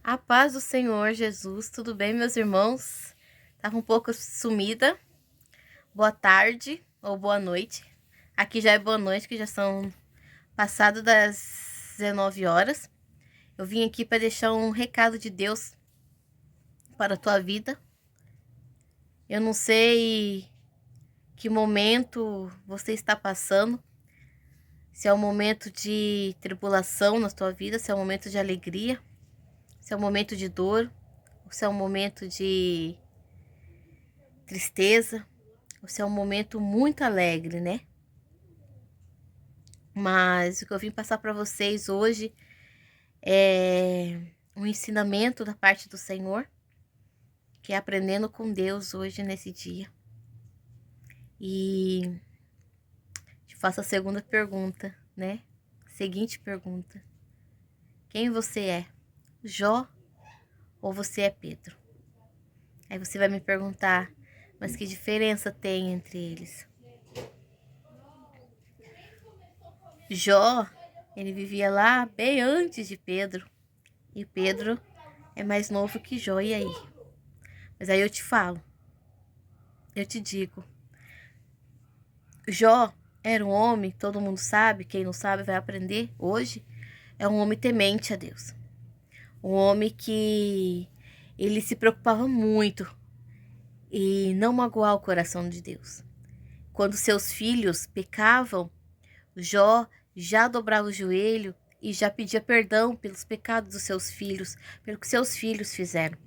A paz do Senhor Jesus, tudo bem, meus irmãos? Tava um pouco sumida. Boa tarde ou boa noite. Aqui já é boa noite, que já são passado das 19 horas. Eu vim aqui para deixar um recado de Deus para a tua vida. Eu não sei que momento você está passando. Se é um momento de tribulação na tua vida, se é um momento de alegria, se é um momento de dor, ou se é um momento de tristeza, ou se é um momento muito alegre, né? Mas o que eu vim passar para vocês hoje é um ensinamento da parte do Senhor, que é aprendendo com Deus hoje nesse dia. E te faço a segunda pergunta, né? Seguinte pergunta: quem você é? Jó ou você é Pedro? Aí você vai me perguntar, mas que diferença tem entre eles? Jó, ele vivia lá bem antes de Pedro. E Pedro é mais novo que Jó, e aí? Mas aí eu te falo, eu te digo. Jó era um homem, todo mundo sabe, quem não sabe vai aprender hoje. É um homem temente a Deus. Um homem que ele se preocupava muito em não magoar o coração de Deus. Quando seus filhos pecavam, Jó já dobrava o joelho e já pedia perdão pelos pecados dos seus filhos, pelo que seus filhos fizeram.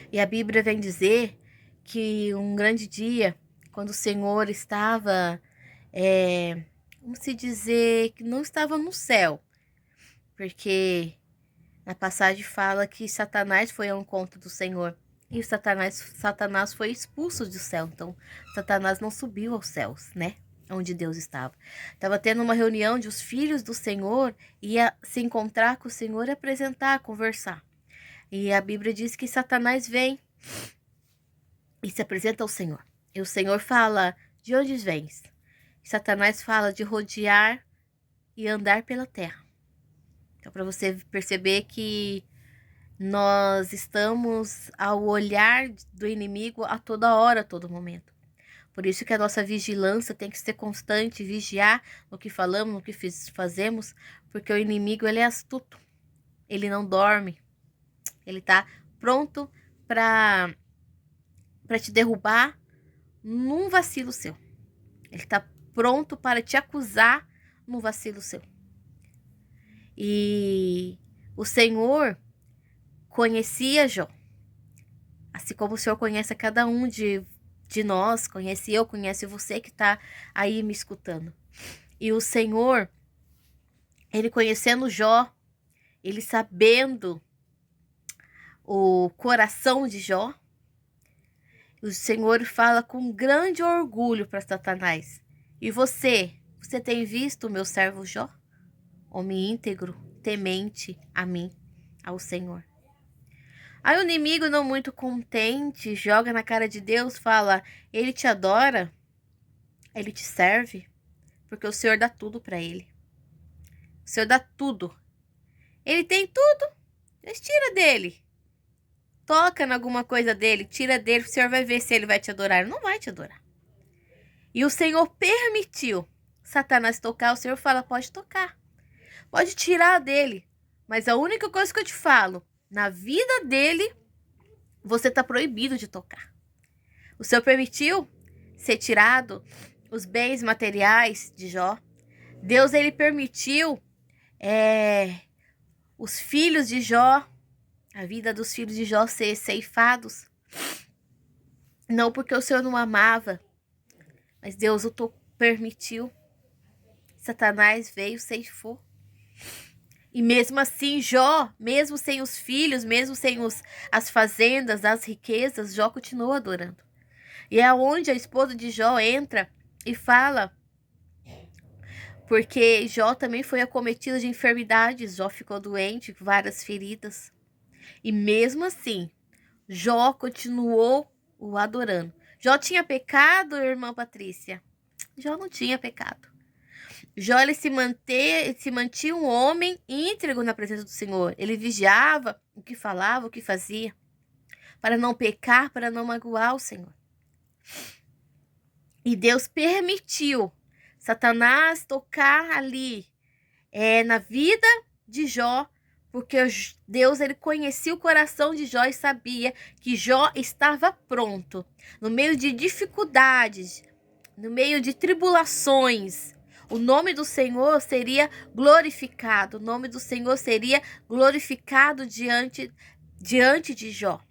E a Bíblia vem dizer que um grande dia, quando o Senhor estava, vamos se dizer, que não estava no céu, porque na passagem fala que Satanás foi ao encontro do Senhor e Satanás foi expulso do céu. Então, Satanás não subiu aos céus, né? Onde Deus estava. Estava tendo uma reunião onde os filhos do Senhor ia se encontrar com o Senhor e apresentar, conversar. E a Bíblia diz que Satanás vem e se apresenta ao Senhor. E o Senhor fala: de onde vens? E Satanás fala de rodear e andar pela terra. Então, para você perceber que nós estamos ao olhar do inimigo a toda hora, a todo momento. Por isso que a nossa vigilância tem que ser constante, vigiar no que falamos, no que fazemos, porque o inimigo, ele é astuto. Ele não dorme. Ele tá pronto para te derrubar num vacilo seu. Ele tá pronto para te acusar num vacilo seu. E o Senhor conhecia Jó, assim como o Senhor conhece a cada um de nós, conhece eu, conhece você que está aí me escutando. E o Senhor, ele conhecendo Jó, ele sabendo o coração de Jó, o Senhor fala com grande orgulho para Satanás: e você tem visto o meu servo Jó? Homem íntegro, temente a mim, ao Senhor. Aí o inimigo, não muito contente, joga na cara de Deus, fala: ele te adora, ele te serve, porque o Senhor dá tudo para ele. O Senhor dá tudo. Ele tem tudo, mas tira dele. Toca em alguma coisa dele, tira dele, o Senhor vai ver se ele vai te adorar. Ele não vai te adorar. E o Senhor permitiu Satanás tocar, o Senhor fala: pode tocar, pode tirar dele, mas a única coisa que eu te falo, na vida dele, você está proibido de tocar. O Senhor permitiu ser tirado os bens materiais de Jó. Deus, ele permitiu os filhos de Jó, a vida dos filhos de Jó ser ceifados. Não porque o Senhor não amava, mas Deus o permitiu. Satanás veio, ceifou. E mesmo assim, Jó, mesmo sem os filhos, mesmo sem as fazendas, as riquezas, Jó continuou adorando. E é onde a esposa de Jó entra e fala, porque Jó também foi acometido de enfermidades, Jó ficou doente, várias feridas. E mesmo assim, Jó continuou o adorando. Jó tinha pecado, irmã Patrícia? Jó não tinha pecado. Jó, ele se mantinha um homem íntegro na presença do Senhor. Ele vigiava o que falava, o que fazia, para não pecar, para não magoar o Senhor. E Deus permitiu Satanás tocar ali na vida de Jó, porque Deus, ele conhecia o coração de Jó e sabia que Jó estava pronto. No meio de dificuldades, no meio de tribulações, o nome do Senhor seria glorificado. O nome do Senhor seria glorificado diante de Jó.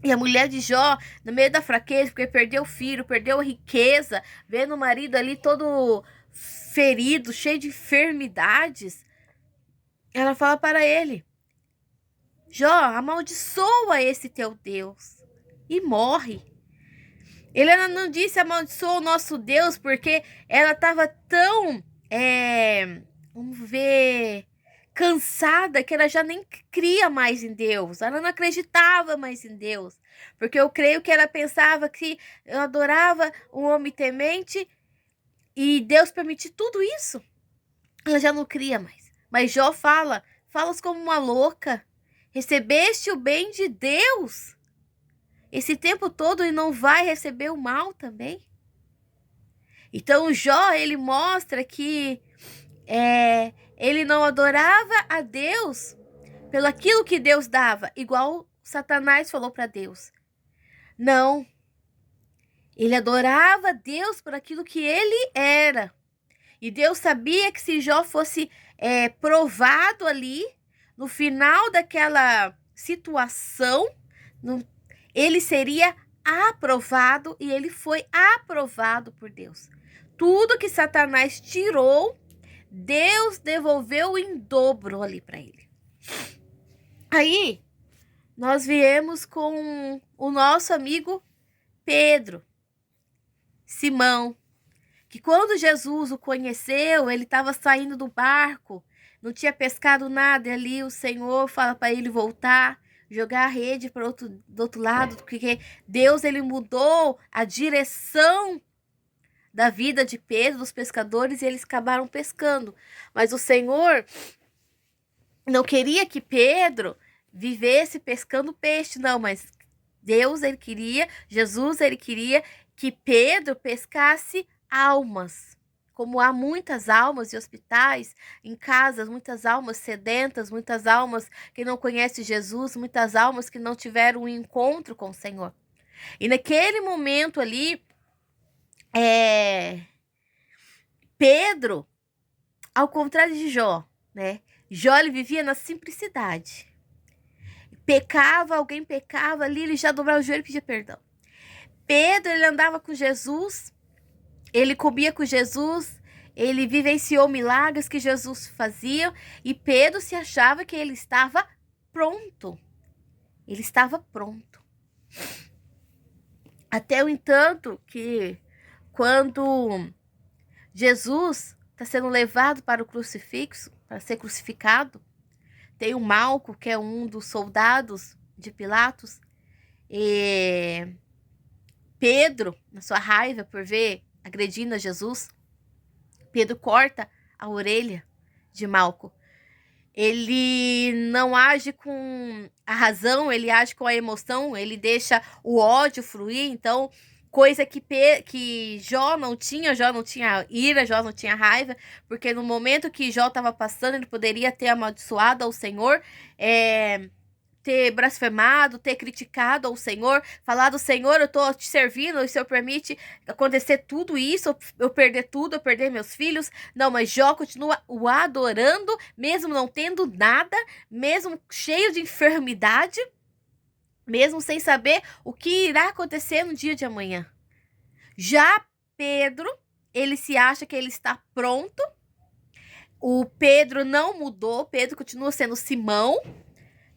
E a mulher de Jó, no meio da fraqueza, porque perdeu o filho, perdeu a riqueza, vendo o marido ali todo ferido, cheio de enfermidades, ela fala para ele: Jó, amaldiçoa esse teu Deus e morre. Ela não disse amaldiçoa o nosso Deus, porque ela estava tão, vamos ver, cansada, que ela já nem cria mais em Deus. Ela não acreditava mais em Deus. Porque eu creio que ela pensava que eu adorava um homem temente e Deus permitiu tudo isso. Ela já não cria mais. Mas Jó falas como uma louca. Recebeste o bem de Deus esse tempo todo e não vai receber o mal também. Então Jó, ele mostra que ele não adorava a Deus pelo aquilo que Deus dava, igual Satanás falou para Deus. Não. Ele adorava Deus por aquilo que ele era. E Deus sabia que se Jó fosse provado ali, no final daquela situação, ele seria aprovado, e ele foi aprovado por Deus. Tudo que Satanás tirou, Deus devolveu em dobro ali para ele. Aí, nós viemos com o nosso amigo Pedro, Simão, que quando Jesus o conheceu, ele estava saindo do barco, não tinha pescado nada, e ali o Senhor fala para ele voltar, jogar a rede do outro lado, porque Deus, ele mudou a direção da vida de Pedro, dos pescadores, e eles acabaram pescando. Mas o Senhor não queria que Pedro vivesse pescando peixe, não, mas Deus, ele queria, Jesus, ele queria que Pedro pescasse almas. Como há muitas almas em hospitais, em casas, muitas almas sedentas, muitas almas que não conhecem Jesus, muitas almas que não tiveram um encontro com o Senhor. E naquele momento ali, Pedro, ao contrário de Jó, né? Jó, ele vivia na simplicidade. Pecava, alguém pecava ali, ele já dobrava o joelho e pedia perdão. Pedro, ele andava com Jesus, ele comia com Jesus, ele vivenciou milagres que Jesus fazia, e Pedro se achava que ele estava pronto. Ele estava pronto. Até o entanto que quando Jesus está sendo levado para o crucifixo, para ser crucificado, tem o Malco, que é um dos soldados de Pilatos, e Pedro, na sua raiva por ver agredindo a Jesus, Pedro corta a orelha de Malco. Ele não age com a razão, ele age com a emoção, ele deixa o ódio fluir. Então, coisa que Jó não tinha ira, Jó não tinha raiva, porque no momento que Jó estava passando, ele poderia ter amaldiçoado ao Senhor, ter blasfemado, ter criticado ao Senhor, falado: Senhor, eu estou te servindo, e o Senhor permite acontecer tudo isso, eu perder tudo, eu perder meus filhos. Não, mas Jó continua o adorando, mesmo não tendo nada, mesmo cheio de enfermidade, mesmo sem saber o que irá acontecer no dia de amanhã. Já Pedro, ele se acha que ele está pronto. O Pedro não mudou, Pedro continua sendo Simão,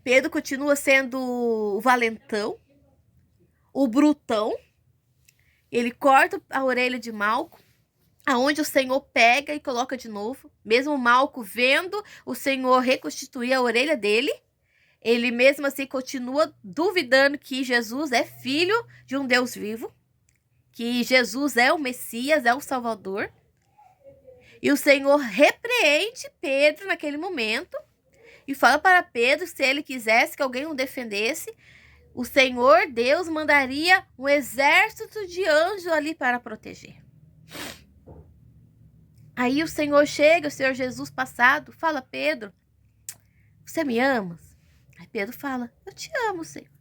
Pedro continua sendo o valentão, o brutão. Ele corta a orelha de Malco, aonde o Senhor pega e coloca de novo. Mesmo Malco vendo o Senhor reconstituir a orelha dele, ele mesmo assim continua duvidando que Jesus é filho de um Deus vivo, que Jesus é o Messias, é o Salvador. E o Senhor repreende Pedro naquele momento e fala para Pedro, se ele quisesse que alguém o defendesse, o Senhor Deus mandaria um exército de anjos ali para proteger. Aí o Senhor chega, o Senhor Jesus passado, fala: Pedro, você me ama? Aí Pedro fala: eu te amo, Senhor.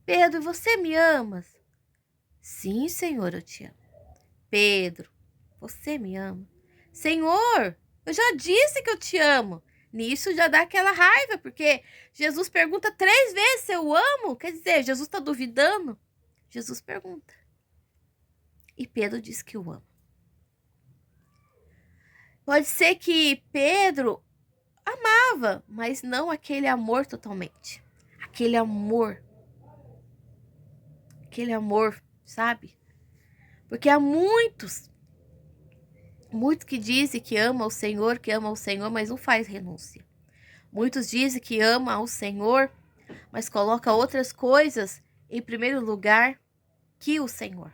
Pedro, você me ama? Sim, Senhor, eu te amo. Pedro, você me ama? Senhor, eu já disse que eu te amo. Nisso já dá aquela raiva, porque Jesus pergunta 3 vezes se eu amo. Quer dizer, Jesus está duvidando. Jesus pergunta. E Pedro diz que o ama. Pode ser que Pedro amava, mas não aquele amor totalmente. Aquele amor, sabe? Porque há muitos que dizem que ama o Senhor, mas não faz renúncia. Muitos dizem que ama ao Senhor, mas coloca outras coisas em primeiro lugar que o Senhor.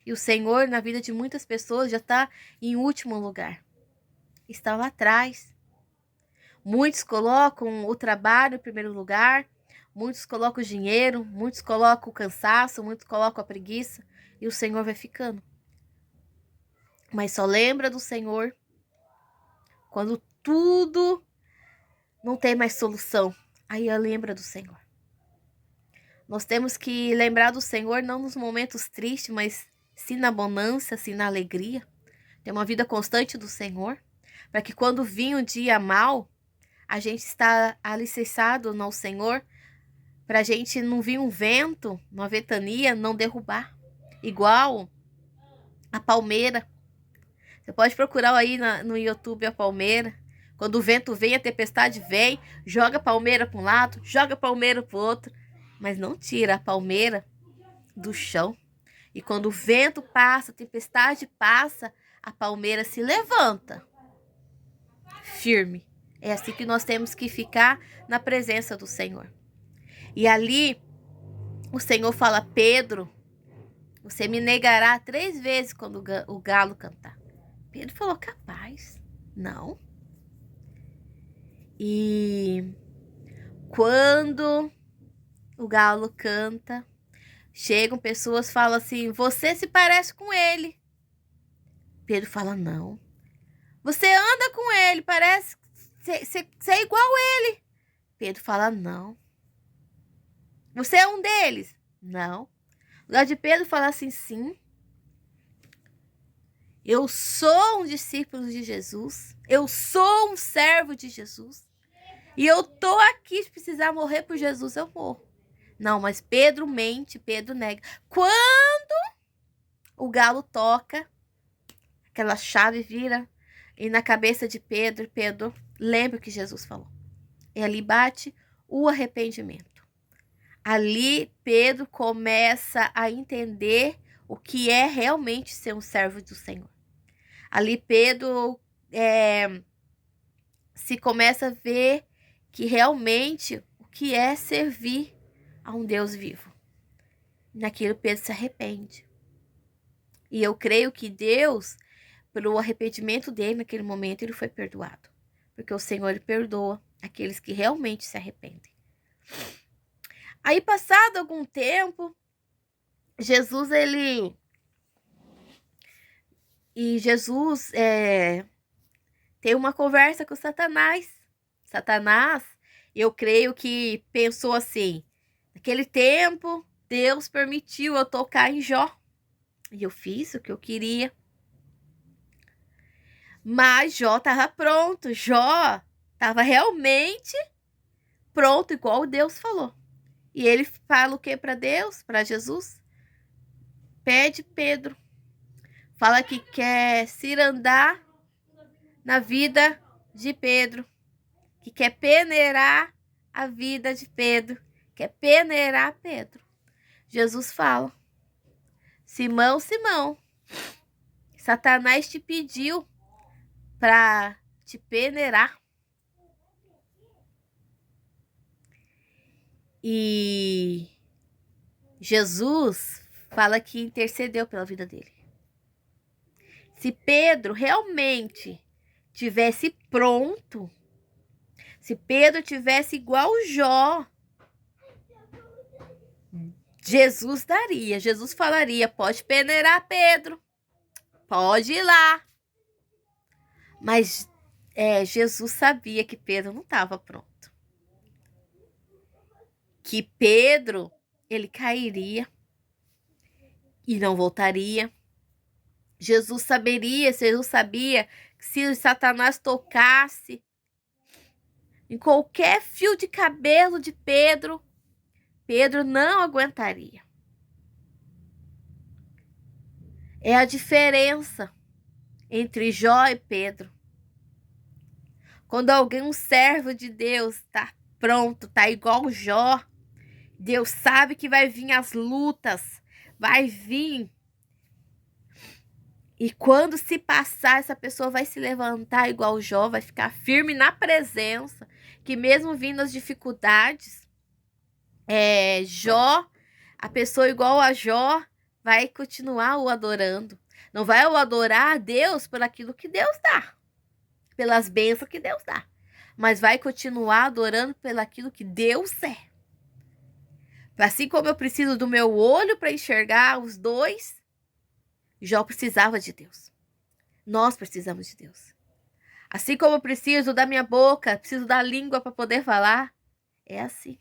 E o Senhor, na vida de muitas pessoas, já está em último lugar. Está lá atrás. Muitos colocam o trabalho em primeiro lugar, muitos colocam o dinheiro, muitos colocam o cansaço, muitos colocam a preguiça, e o Senhor vai ficando. Mas só lembra do Senhor quando tudo não tem mais solução. Aí lembra do Senhor. Nós temos que lembrar do Senhor não nos momentos tristes, mas sim na bonança, sim na alegria. Ter uma vida constante do Senhor, para que quando vir um dia mal, a gente está alicerçado no Senhor, para a gente não vir um vento, uma ventania, não derrubar. Igual a palmeira. Você pode procurar aí no YouTube a palmeira. Quando o vento vem, a tempestade vem, joga a palmeira para um lado, joga a palmeira para o outro, mas não tira a palmeira do chão. E quando o vento passa, a tempestade passa, a palmeira se levanta firme. É assim que nós temos que ficar na presença do Senhor. E ali, o Senhor fala: Pedro, você me negará 3 vezes quando o galo cantar. Pedro falou: capaz, não. E quando o galo canta, chegam pessoas, falam assim: você se parece com ele. Pedro fala: não. Você anda com ele, parece ser é igual a ele. Pedro fala: não. Você é um deles? Não. No lugar de Pedro falar assim: sim. Eu sou um discípulo de Jesus. Eu sou um servo de Jesus. E eu tô aqui, se precisar morrer por Jesus, eu morro. Não, mas Pedro mente, Pedro nega. Quando o galo toca, aquela chave vira e na cabeça de Pedro, Pedro lembra o que Jesus falou. E ali bate o arrependimento. Ali Pedro começa a entender o que é realmente ser um servo do Senhor. Ali Pedro se começa a ver que realmente o que é servir a um Deus vivo. Naquilo Pedro se arrepende. E eu creio que Deus, pelo arrependimento dele naquele momento, ele foi perdoado. Porque o Senhor ele perdoa aqueles que realmente se arrependem. Aí, passado algum tempo, Jesus tem uma conversa com Satanás. Satanás, eu creio que pensou assim: naquele tempo, Deus permitiu eu tocar em Jó. E eu fiz o que eu queria. Mas Jó estava pronto. Jó estava realmente pronto, igual Deus falou. E ele fala o que para Deus, para Jesus? Pede Pedro. Fala que quer se andar na vida de Pedro. Que quer peneirar a vida de Pedro. Quer peneirar Pedro. Jesus fala: Simão, Simão, Satanás te pediu para te peneirar. E Jesus fala que intercedeu pela vida dele. Se Pedro realmente tivesse pronto, se Pedro tivesse igual Jó, Jesus daria, Jesus falaria, pode peneirar Pedro, pode ir lá. Mas Jesus sabia que Pedro não estava pronto. Que Pedro, ele cairia e não voltaria. Jesus sabia que se Satanás tocasse em qualquer fio de cabelo de Pedro, Pedro não aguentaria. É a diferença entre Jó e Pedro. Quando alguém, um servo de Deus, está pronto, está igual Jó, Deus sabe que vai vir as lutas, vai vir. E quando se passar, essa pessoa vai se levantar igual Jó, vai ficar firme na presença, que mesmo vindo as dificuldades, Jó, a pessoa igual a Jó, vai continuar o adorando. Não vai o adorar a Deus por aquilo que Deus dá, pelas bênçãos que Deus dá, mas vai continuar adorando pelo aquilo que Deus é. Assim como eu preciso do meu olho para enxergar os dois, Jó precisava de Deus. Nós precisamos de Deus. Assim como eu preciso da minha boca, preciso da língua para poder falar, é assim.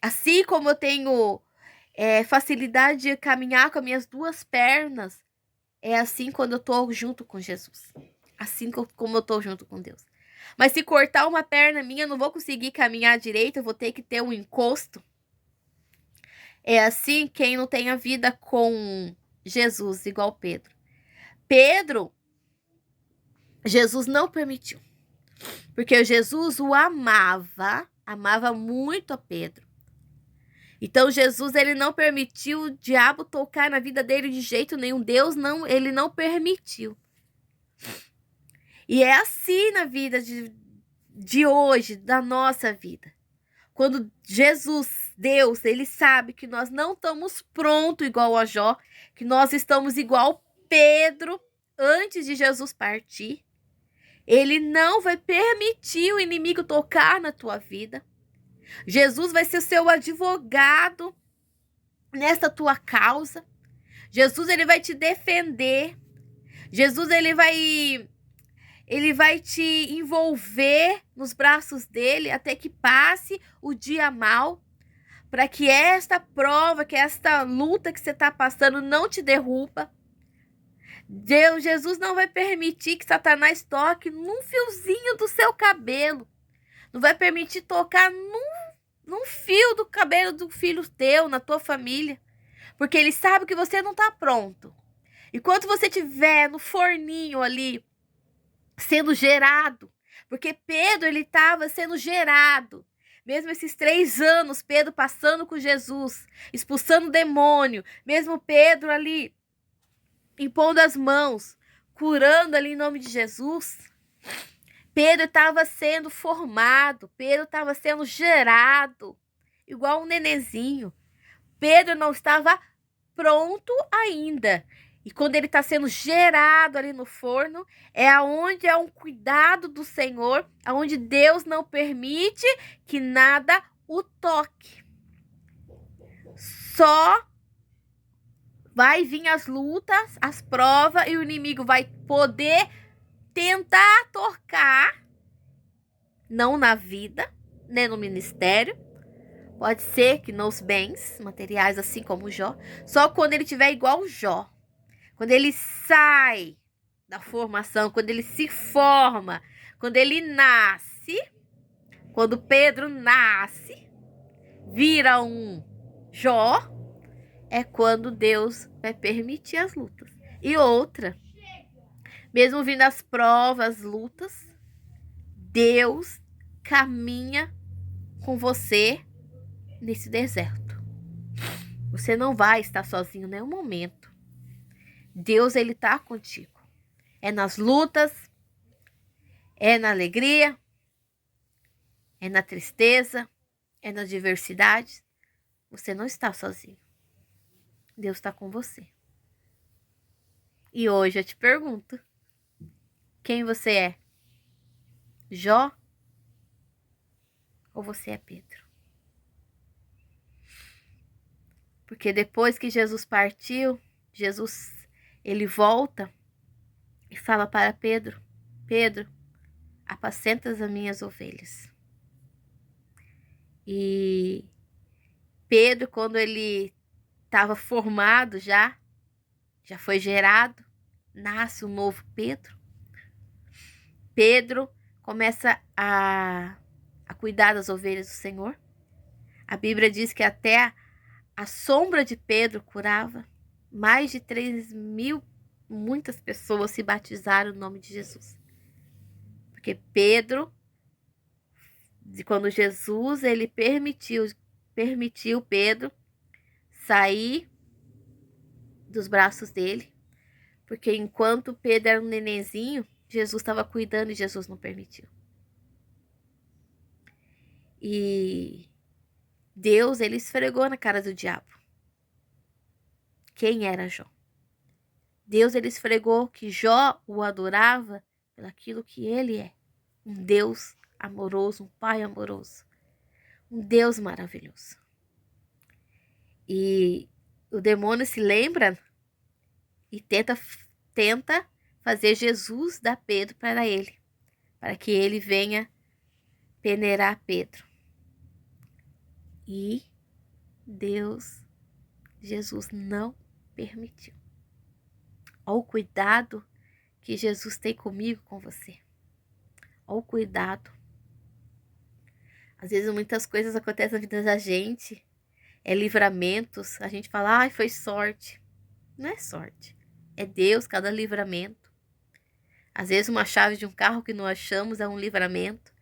Assim como eu tenho facilidade de caminhar com as minhas duas pernas, é assim quando eu estou junto com Jesus. Assim como eu estou junto com Deus. Mas se cortar uma perna minha, eu não vou conseguir caminhar direito, eu vou ter que ter um encosto. É assim quem não tem a vida com Jesus, igual Pedro. Pedro, Jesus não permitiu. Porque Jesus o amava muito a Pedro. Então Jesus, ele não permitiu o diabo tocar na vida dele de jeito nenhum. Deus não, ele não permitiu. E é assim na vida de hoje, da nossa vida. Quando Jesus, Deus, ele sabe que nós não estamos prontos igual a Jó, que nós estamos igual Pedro antes de Jesus partir. Ele não vai permitir o inimigo tocar na tua vida. Jesus vai ser seu advogado nessa tua causa. Jesus, ele vai te defender. Jesus, ele vai te envolver nos braços dele até que passe o dia mal, para que esta prova, que esta luta que você está passando não te derruba. Jesus não vai permitir que Satanás toque num fiozinho do seu cabelo. Não vai permitir tocar num fio do cabelo do filho teu, na tua família. Porque ele sabe que você não está pronto. Enquanto você estiver no forninho ali, sendo gerado. Porque Pedro, ele estava sendo gerado. Mesmo esses 3 anos, Pedro passando com Jesus, expulsando o demônio. Mesmo Pedro ali, impondo as mãos, curando ali em nome de Jesus. Pedro estava sendo formado. Pedro estava sendo gerado. Igual um nenenzinho. Pedro não estava pronto ainda. E quando ele está sendo gerado ali no forno, é aonde é um cuidado do Senhor, aonde Deus não permite que nada o toque. Só vai vir as lutas, as provas, e o inimigo vai poder tentar tocar, não na vida, nem no ministério. Pode ser que nos bens materiais, assim como Jó, só quando ele tiver igual Jó. Quando ele sai da formação, quando ele se forma, quando ele nasce, quando Pedro nasce, vira um Jó, é quando Deus vai permitir as lutas. E outra, mesmo vindo as provas, as lutas, Deus caminha com você nesse deserto. Você não vai estar sozinho em nenhum momento. Deus, ele tá contigo. É nas lutas, é na alegria, é na tristeza, é nas diversidades. Você não está sozinho. Deus está com você. E hoje eu te pergunto, quem você é? Jó ou você é Pedro? Porque depois que Jesus partiu, ele volta e fala para Pedro: Pedro, apacenta as minhas ovelhas. E Pedro, quando ele estava formado já foi gerado, nasce um novo Pedro. Pedro começa a cuidar das ovelhas do Senhor. A Bíblia diz que até a sombra de Pedro curava. Mais de 3.000, muitas pessoas se batizaram no nome de Jesus. Porque Pedro, quando Jesus ele permitiu Pedro sair dos braços dele, porque enquanto Pedro era um nenenzinho, Jesus estava cuidando e Jesus não permitiu. E Deus, ele esfregou na cara do diabo quem era Jó. Deus, ele esfregou que Jó o adorava pelaquilo que ele é. Um Deus amoroso, um Pai amoroso. Um Deus maravilhoso. E o demônio se lembra e tenta fazer Jesus dar Pedro para ele. Para que ele venha peneirar Pedro. E Jesus não permitiu. Olha o cuidado que Jesus tem comigo, com você. Olha o cuidado. Às vezes muitas coisas acontecem na vida da gente. É livramentos. A gente fala, ai, foi sorte. Não é sorte. É Deus, cada livramento. Às vezes uma chave de um carro que não achamos é um livramento.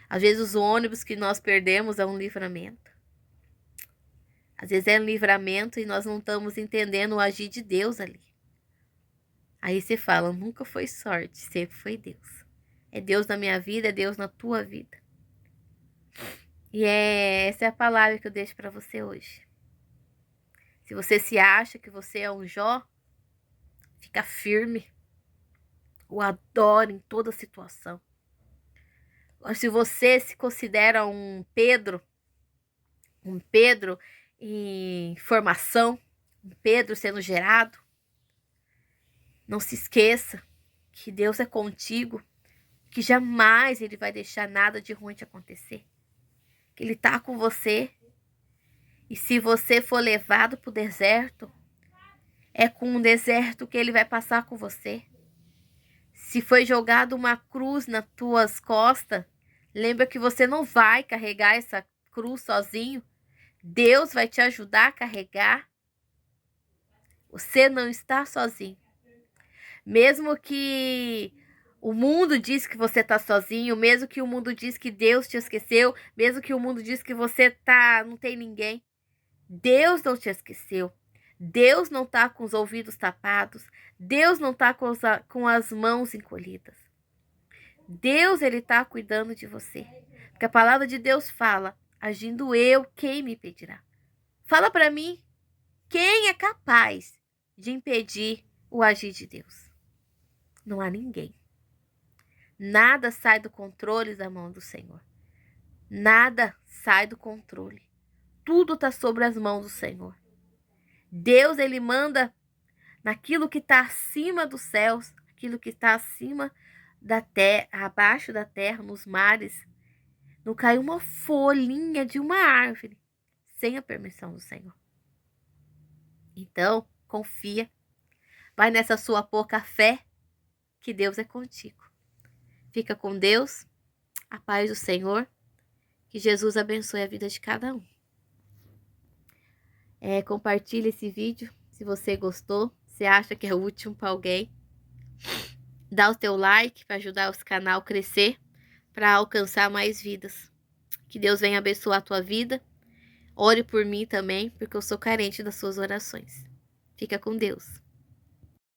Às vezes os ônibus que nós perdemos é um livramento. Às vezes é um livramento e nós não estamos entendendo o agir de Deus ali. Aí você fala, nunca foi sorte, sempre foi Deus. É Deus na minha vida, é Deus na tua vida. E essa é a palavra que eu deixo para você hoje. Se você se acha que você é um Jó, fica firme. O adore em toda situação. Se você se considera um Pedro em formação, um Pedro sendo gerado, não se esqueça que Deus é contigo, que jamais Ele vai deixar nada de ruim te acontecer. Que Ele está com você. E se você for levado para o deserto, é com o deserto que Ele vai passar com você. Se foi jogado uma cruz nas tuas costas, lembra que você não vai carregar essa cruz sozinho. Deus vai te ajudar a carregar. Você não está sozinho. Mesmo que o mundo diz que você está sozinho, mesmo que o mundo diz que Deus te esqueceu, mesmo que o mundo diz que você não tem ninguém, Deus não te esqueceu. Deus não está com os ouvidos tapados. Deus não está com as mãos encolhidas. Deus, ele está cuidando de você. Porque a palavra de Deus fala, agindo eu, quem me impedirá? Fala para mim, quem é capaz de impedir o agir de Deus? Não há ninguém. Nada sai do controle da mão do Senhor. Nada sai do controle. Tudo está sobre as mãos do Senhor. Deus, ele manda naquilo que está acima dos céus, aquilo que está acima da terra, abaixo da terra, nos mares. Não cai uma folhinha de uma árvore sem a permissão do Senhor. Então, confia. Vai nessa sua pouca fé, que Deus é contigo. Fica com Deus, a paz do Senhor. Que Jesus abençoe a vida de cada um. Compartilhe esse vídeo se você gostou, se acha que é útil para alguém. Dá o teu like para ajudar o canal a crescer, para alcançar mais vidas. Que Deus venha abençoar a tua vida. Ore por mim também, porque eu sou carente das suas orações. Fica com Deus.